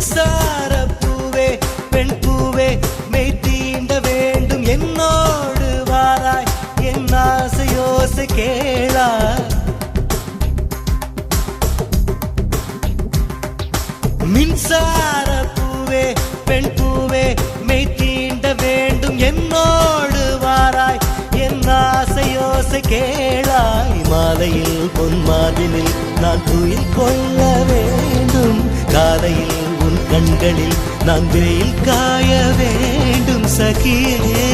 மின்சார பூவே பெண் பூவே மெய் தீண்ட வேண்டும் என்னோடு வாராய் என் ஆசையோசை கேளாய் மின்சார பூவே பெண் பூவே மெய் தீண்ட வேண்டும் என்னோடு வாராய் என் ஆசையோசை கேளாய் மாலையில் பொன் மாதினில் நான் துயில் கொள்ள வேண்டும் காலையில் உன் கண்களில் நான் வெயில் காய வேண்டும் சகியே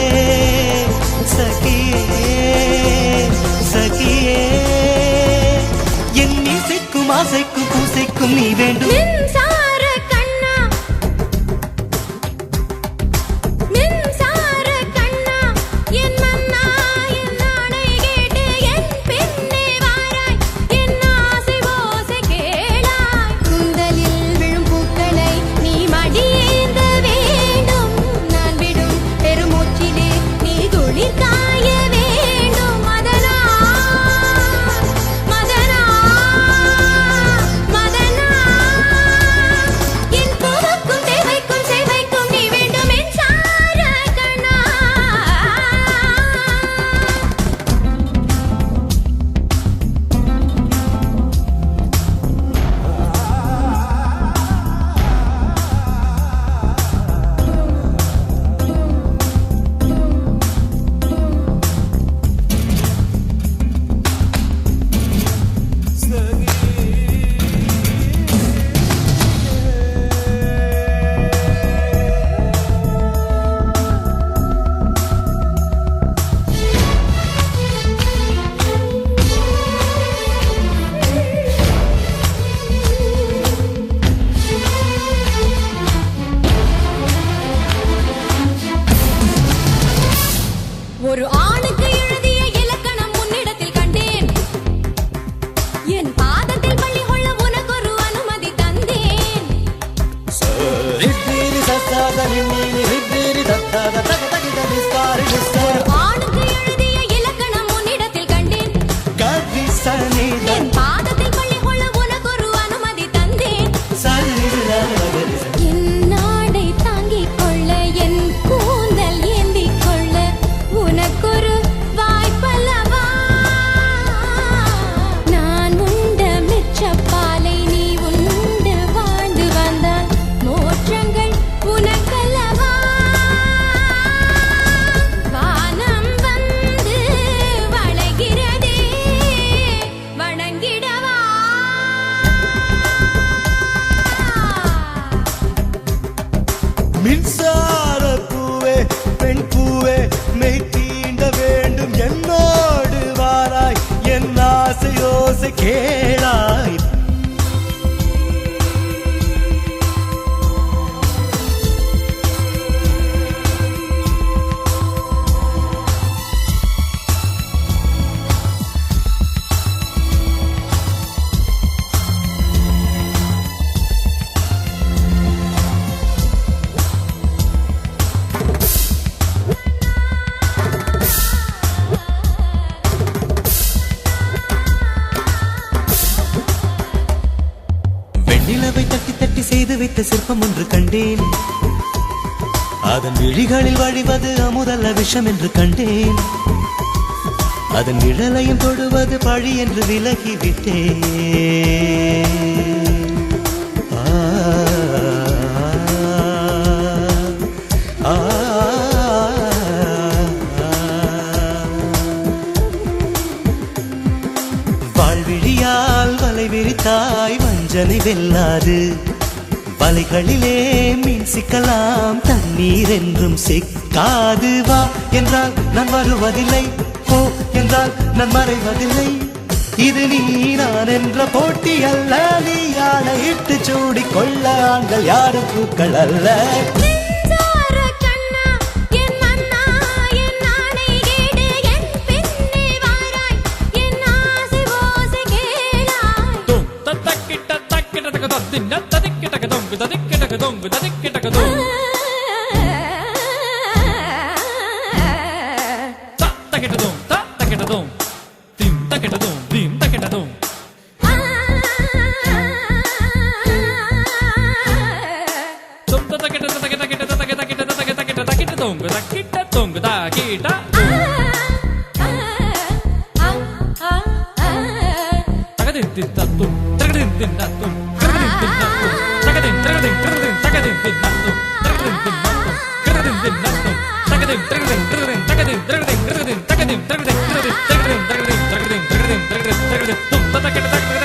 சகியே சகியே என் இசைக்கும் ஆசைக்கும் பூசைக்கும் நீ வேண்டும் ஒரு ஆணுக்கு எழுதிய இலக்கணம் உன்னிடத்தில் கண்டேன் என் பாதத்தில் பள்ளி கொள்ள உனக்கு ஒரு அனுமதி தந்தேன் ஒரு ஆணுக்கு எழுதிய இலக்கணம் உன்னிடத்தில் கண்டேன் என் பாதத்தில் பள்ளி கொள்ள உனக்கு ஒரு அனுமதி தந்தேன் என் நாடை தாங்கிக் கொள்ள என் கூந்தல் ஏந்திக் கொள்ள உனக்கொரு வாய்ப்பல்லவா நான் உண்ட மிச்சப்பாலை நீ உண்டு வாழ்ந்து வந்தால் மோற்றங்கள் உனக்கல்லவா வானம் வந்து வளைகிறதே வணங்கிடவா மின்சார பூவே பெண் பூவே மெய் தீண்ட வேண்டும் என்னோடு வாராய் என் ஆசையோசை கேளாய் நிலவை தட்டி தட்டி செய்து வைத்த சிற்பம் ஒன்று கண்டேன் அதன் விழிகளில் வழிவது அமுதல்ல விஷம் என்று கண்டேன் அதன் நிழலையும் தொடுவது பழி என்று விலகிவிட்டேன் வாழ்விழியால் வலை விரித்தாய் வஞ்சனை வெல்லாது வலைகளிலே மீன் சிக்கலாம் தண்ணீர் என்றும் சிக்காது வா என்றால் நான் வருவதில்லை போ என்றால் நான் மறைவதில்லை இது நீ நான் என்ற போட்டி அல்ல நீ ஆணையிட்டு சூடிக்கொள்ள ஆண்கள் யாரும் பூக்கள் அல்ல கீட்டா தகதின் தின்னத்தும் தகதின் தின்னத்தும் தகதின் தின்னத்தும் தகதின் தகதின் தகதின் தகதின் தின்னத்தும் தகதின் தின்னத்தும் தகதின் தின்னத்தும் தகதின் தகதின் தகதின் தகதின் தகதின் தகதின் தகதின் தகதின் தகதின் தகதின் தகதின் தகதின் தகதின் தகதின் தகதின் தும் தகதின்